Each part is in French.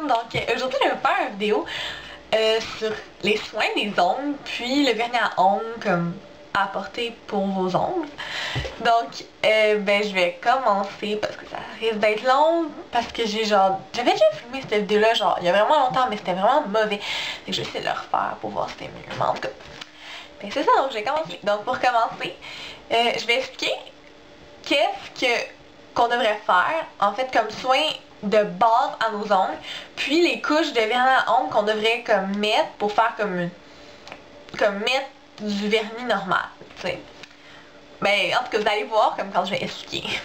monde, donc aujourd'hui je vais vous faire une vidéo sur les soins des ongles, puis le vernis à ongles comme à apporter pour vos ongles. Donc je vais commencer parce que ça risque d'être long, parce que j'avais déjà filmé cette vidéo là genre il y a vraiment longtemps, mais c'était vraiment mauvais. Et je vais essayer de le refaire pour voir si c'était mieux. Mais en tout cas, c'est ça, donc je vais commencer. Donc pour commencer, je vais expliquer qu'on devrait faire, en fait, comme soin de base à nos ongles, puis les couches de vernis à ongles qu'on devrait comme mettre pour faire comme mettre du vernis normal, tu sais. Mais en tout cas, vous allez voir comme quand je vais expliquer.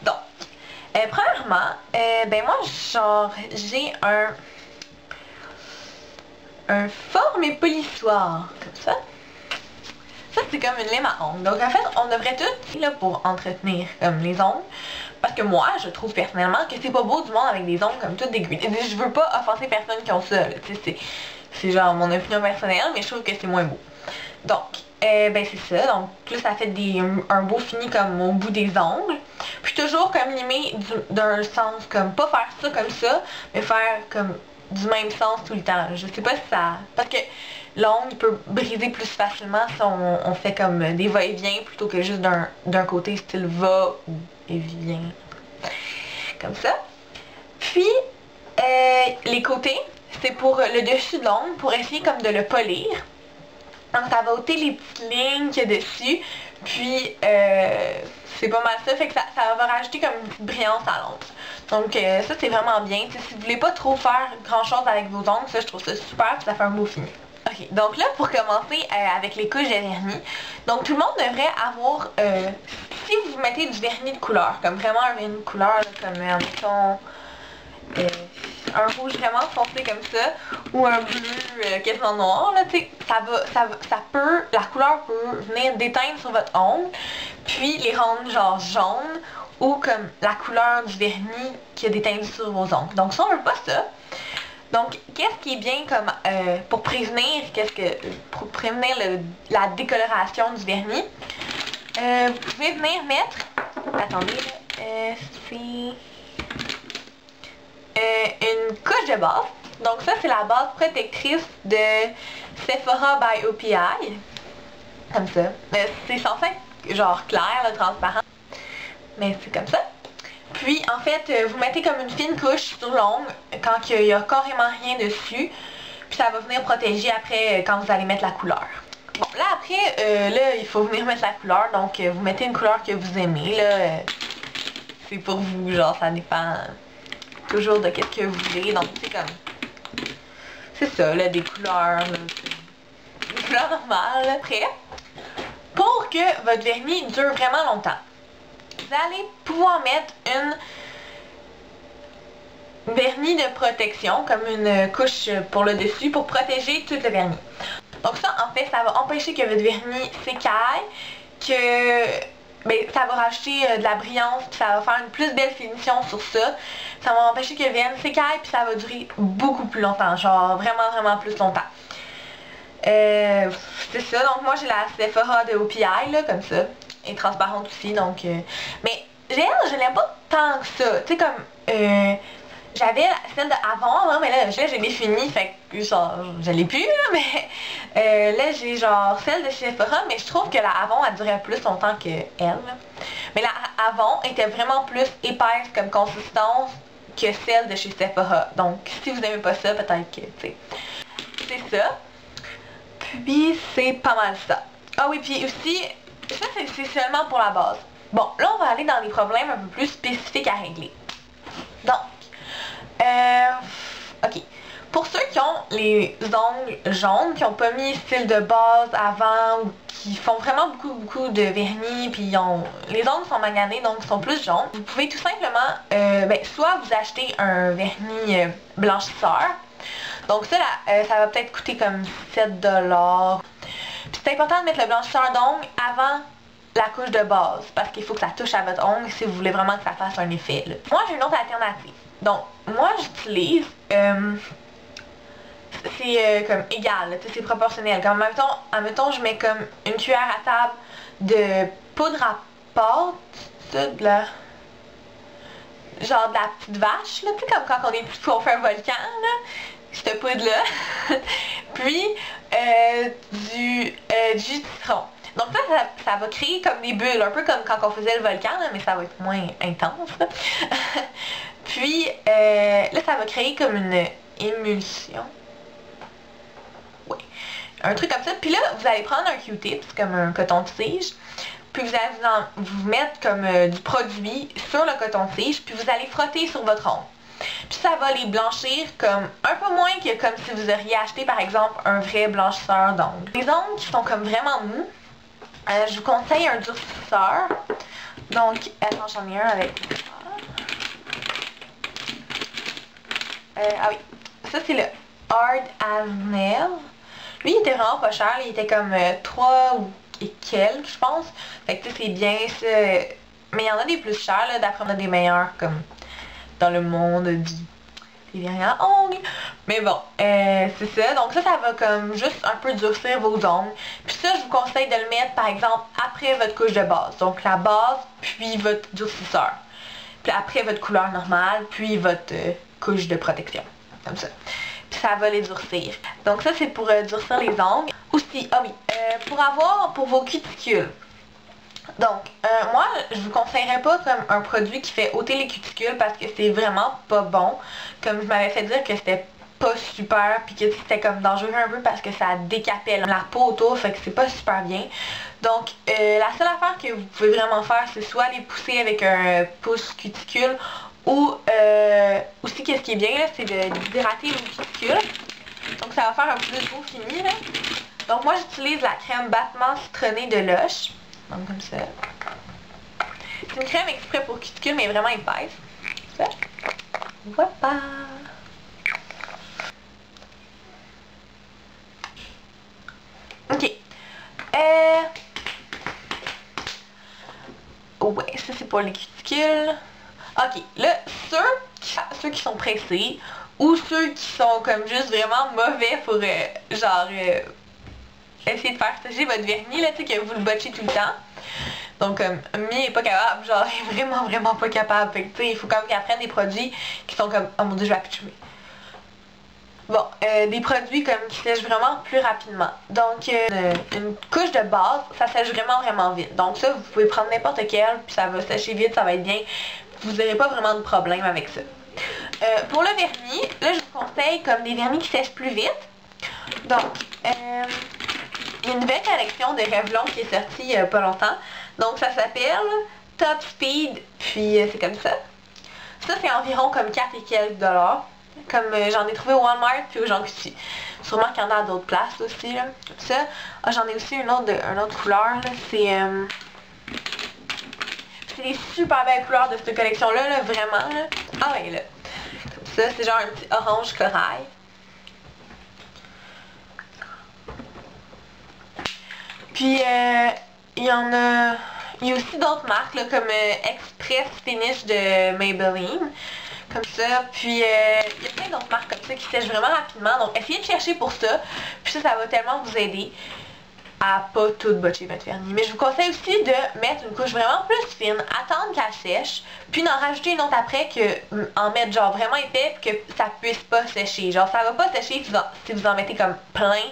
Donc, premièrement, moi, genre, j'ai un forme épolissoir, comme ça. Ça, c'est comme une lime à ongles. Donc, en fait, on devrait tout là pour entretenir comme les ongles. Parce que moi, je trouve personnellement que c'est pas beau du monde avec des ongles comme tout dégueu. Je veux pas offenser personne qui ont ça. C'est genre mon opinion personnelle, mais je trouve que c'est moins beau. Donc, c'est ça. Donc, là, ça fait un beau fini comme au bout des ongles. Puis toujours comme limer d'un sens, comme pas faire ça comme ça, mais faire comme du même sens tout le temps. Je sais pas si ça... Parce que l'ongle peut briser plus facilement si on fait comme des va-et-vient plutôt que juste d'un côté style va ou et vient. Comme ça. Puis, les côtés, c'est pour le dessus de l'ongle, pour essayer comme de le polir. Donc, ça va ôter les petites lignes qu'il y a dessus. Puis, c'est pas mal ça. Fait que ça va rajouter comme une petite brillance à l'ongle. Donc, ça, c'est vraiment bien. T'sais, si vous voulez pas trop faire grand-chose avec vos ongles, ça, je trouve ça super. Puis, ça fait un beau fini. Ok, donc là, pour commencer avec les couches de vernis, donc tout le monde devrait avoir, si vous mettez du vernis de couleur, comme vraiment un vernis de couleur, là, comme, mettons, un rouge vraiment foncé comme ça, ou un bleu quasiment noir, là, tu sais, la couleur peut venir déteindre sur votre ongle, puis les rendre genre jaune, ou comme la couleur du vernis qui a déteint sur vos ongles. Donc ça, on veut pas ça. Donc, qu'est-ce qui est bien comme pour prévenir la décoloration du vernis? Vous pouvez venir mettre, attendez, c'est une couche de base. Donc ça, c'est la base protectrice de Sephora by OPI. Comme ça. C'est censé être genre clair, là, transparent. Mais c'est comme ça. Puis, en fait, vous mettez comme une fine couche sur l'ongle quand il n'y a carrément rien dessus. Puis ça va venir protéger après quand vous allez mettre la couleur. Bon, là après, là, il faut venir mettre la couleur. Donc, vous mettez une couleur que vous aimez, là. C'est pour vous, genre, ça dépend toujours de qu'est-ce que vous voulez. Donc, c'est comme... C'est ça, là, des couleurs, là. Des couleurs normales, là. Après, pour que votre vernis dure vraiment longtemps, vous allez pouvoir mettre une vernis de protection, comme une couche pour le dessus, pour protéger tout le vernis. Donc ça, en fait, ça va empêcher que votre vernis s'écaille, ça va rajouter de la brillance, puis ça va faire une plus belle finition sur ça. Ça va empêcher que le vernis s'écaille, puis ça va durer beaucoup plus longtemps, genre vraiment, vraiment plus longtemps. C'est ça, donc moi j'ai la Sephora de OPI, là, comme ça. Et transparente aussi, donc mais je l'aime pas tant que ça, tu sais, comme j'avais celle de avant, mais là je l'ai finie, fait que genre je l'ai plus là, mais là j'ai genre celle de chez Sephora, mais je trouve que la avant elle durait plus longtemps que elle, mais la avant était vraiment plus épaisse comme consistance que celle de chez Sephora, donc si vous n'aimez pas ça, peut-être que, tu sais, c'est ça. Puis c'est pas mal ça. Ah oui, puis aussi ça, c'est seulement pour la base. Bon, là, on va aller dans des problèmes un peu plus spécifiques à régler. Donc, ok. Pour ceux qui ont les ongles jaunes, qui n'ont pas mis style de base avant, ou qui font vraiment beaucoup de vernis, puis les ongles sont maganés, donc ils sont plus jaunes, vous pouvez tout simplement, soit vous achetez un vernis blanchisseur. Donc ça, ça va peut-être coûter comme 7$. C'est important de mettre le blanchisseur d'ongles avant la couche de base, parce qu'il faut que ça touche à votre ongle si vous voulez vraiment que ça fasse un effet, là. Moi, j'ai une autre alternative. Donc, moi, j'utilise... c'est comme égal, c'est proportionnel. Comme, admettons, je mets comme une cuillère à table de poudre à pâte, ça, genre de la petite vache, là, tu sais, comme quand on est petit, on fait un volcan, là, cette poudre-là. Puis, du jus de citron. Donc ça va créer comme des bulles, un peu comme quand on faisait le volcan, là, mais ça va être moins intense. Là. Puis, là, ça va créer comme une émulsion. Oui. Un truc comme ça. Puis là, vous allez prendre un Q-tip, comme un coton-tige. Puis vous allez vous mettre comme du produit sur le coton-tige. Puis vous allez frotter sur votre ongle. Puis ça va les blanchir comme un peu moins que comme si vous auriez acheté par exemple un vrai blanchisseur d'ongles. Les ongles qui sont comme vraiment mous, je vous conseille un durcisseur. Donc, attends, j'en ai un avec ah oui, ça c'est le Hard as Nail. Lui il était vraiment pas cher, il était comme 3 et quelques je pense. Fait que c'est bien ça. Mais il y en a des plus chers là, d'après moi des meilleurs comme dans le monde des verres à ongles. Mais bon, c'est ça. Donc ça va comme juste un peu durcir vos ongles. Puis ça, je vous conseille de le mettre par exemple après votre couche de base. Donc la base, puis votre durcisseur. Puis après votre couleur normale, puis votre couche de protection. Comme ça. Puis ça va les durcir. Donc ça, c'est pour durcir les ongles. Aussi, ah oui, pour vos cuticules. Donc, moi, je vous conseillerais pas comme un produit qui fait ôter les cuticules parce que c'est vraiment pas bon. Comme je m'avais fait dire que c'était pas super puis que c'était comme dangereux un peu parce que ça décapait la peau autour, fait que c'est pas super bien. Donc, la seule affaire que vous pouvez vraiment faire, c'est soit les pousser avec un pouce cuticule ou aussi, qu'est-ce qui est bien, là, c'est d'hydrater vos cuticules. Donc, ça va faire un plus beau fini, là. Donc, moi, j'utilise la crème battement citronnée de Lush. Donc comme ça. C'est une crème exprès pour cuticules, mais vraiment épaisse. Ça. Voilà. Ok. Ouais, ça c'est pour les cuticules. Ok, là, ceux qui sont pressés ou ceux qui sont comme juste vraiment mauvais pour genre essayer de faire sécher votre vernis, là, tu sais, que vous le botchez tout le temps. Donc, Mi est pas capable, genre, elle est vraiment pas capable. Fait que, tu sais, il faut quand même qu'elle prenne des produits qui sont comme, oh mon dieu, je vais appuyer. Bon, des produits comme qui sèchent vraiment plus rapidement. Donc, une couche de base, ça sèche vraiment vite. Donc ça, vous pouvez prendre n'importe quel, puis ça va sécher vite, ça va être bien. Vous n'aurez pas vraiment de problème avec ça. Pour le vernis, là, je vous conseille comme des vernis qui sèchent plus vite. Donc, il y a une nouvelle collection de Revlon qui est sortie il y a pas longtemps. Donc ça s'appelle Top Speed, puis c'est comme ça. Ça c'est environ comme 4 et quelques dollars. Comme j'en ai trouvé au Walmart puis au Jean Coutu. Sûrement qu'il y en a à d'autres places aussi, là. Comme ça. Ah, j'en ai aussi une autre couleur, là. C'est des super belles couleurs de cette collection-là, là, vraiment, là. Ah ouais, là. Comme ça, c'est genre un petit orange corail. Puis, il y a aussi d'autres marques, là, comme Express Finish de Maybelline. Comme ça. Puis, il y a plein d'autres marques comme ça qui sèchent vraiment rapidement. Donc, essayez de chercher pour ça. Puis ça va tellement vous aider à pas tout botcher votre vernis. Mais je vous conseille aussi de mettre une couche vraiment plus fine, attendre qu'elle sèche, puis d'en rajouter une autre après, en mettre genre vraiment épais, que ça puisse pas sécher. Genre, ça va pas sécher si vous en mettez comme plein,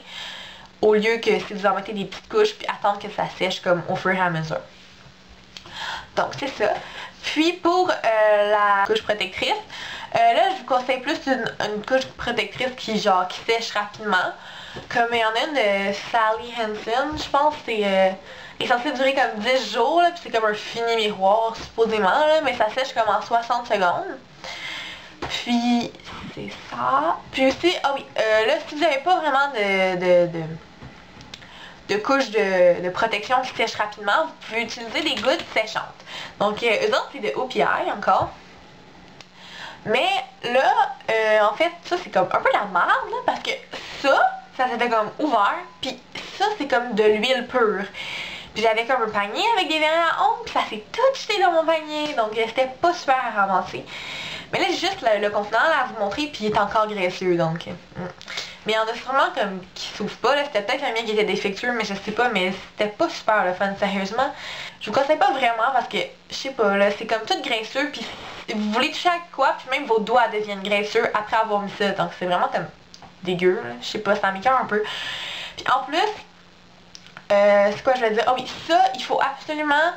au lieu que si vous en mettez des petites couches puis attendre que ça sèche comme au fur et à mesure. Donc c'est ça. Puis pour la couche protectrice, là je vous conseille plus une couche protectrice qui sèche rapidement. Comme il y en a une de Sally Hansen, je pense c'est est censé durer comme 10 jours, là, puis c'est comme un fini miroir supposément, là, mais ça sèche comme en 60 secondes. Puis c'est ça. Puis aussi, ah oui, là si vous n'avez pas vraiment de couche de protection qui sèche rapidement, vous pouvez utiliser des gouttes séchantes. Donc eux autres c'est de OPI encore. Mais là, en fait, ça c'est comme un peu la merde, là, parce que ça s'était comme ouvert, puis ça c'est comme de l'huile pure. Puis j'avais comme un panier avec des vernis à ongles, puis ça s'est tout jeté dans mon panier, donc c'était pas super à ramasser. Mais là, j'ai juste le contenant à vous montrer, puis il est encore graisseux, donc... Mais il y en a sûrement comme qui s'ouvrent pas, là. C'était peut-être le mien qui était défectueux, mais je sais pas, mais c'était pas super le fun, sérieusement. Je vous conseille pas vraiment parce que, je sais pas, là, c'est comme tout graisseux, puis vous voulez toucher à quoi, puis même vos doigts deviennent graisseux après avoir mis ça. Donc c'est vraiment comme dégueu, là. Je sais pas, ça m'écoeure un peu. Puis en plus, c'est quoi je vais dire? Ah oui, ça, il faut absolument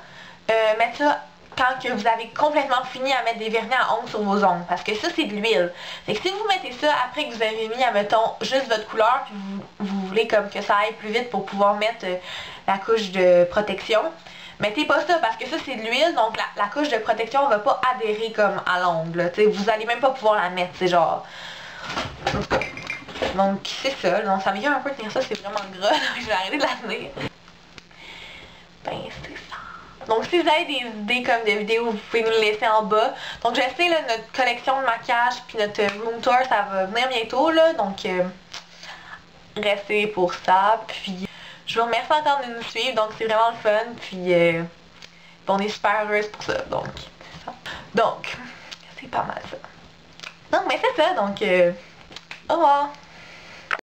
mettre ça quand que vous avez complètement fini à mettre des vernis à ongles sur vos ongles. Parce que ça, c'est de l'huile. Fait que si vous mettez ça après que vous avez mis, admettons, juste votre couleur, puis vous voulez comme que ça aille plus vite pour pouvoir mettre la couche de protection, mettez pas ça parce que ça, c'est de l'huile. Donc la couche de protection va pas adhérer comme à l'ongle. Vous allez même pas pouvoir la mettre. C'est genre... Donc c'est ça. Donc ça m'écoeure un peu de tenir ça. C'est vraiment gras. Je vais arrêter de la tenir. Ben, c'est ça. Donc si vous avez des idées comme de vidéos, vous pouvez nous les laisser en bas. Donc je sais, là, notre collection de maquillage puis notre room tour, ça va venir bientôt, là. Donc restez pour ça. Puis je vous remercie encore de nous suivre. Donc c'est vraiment le fun. Puis on est super heureuse pour ça. Donc c'est pas mal ça. Donc mais c'est ça. Donc au revoir.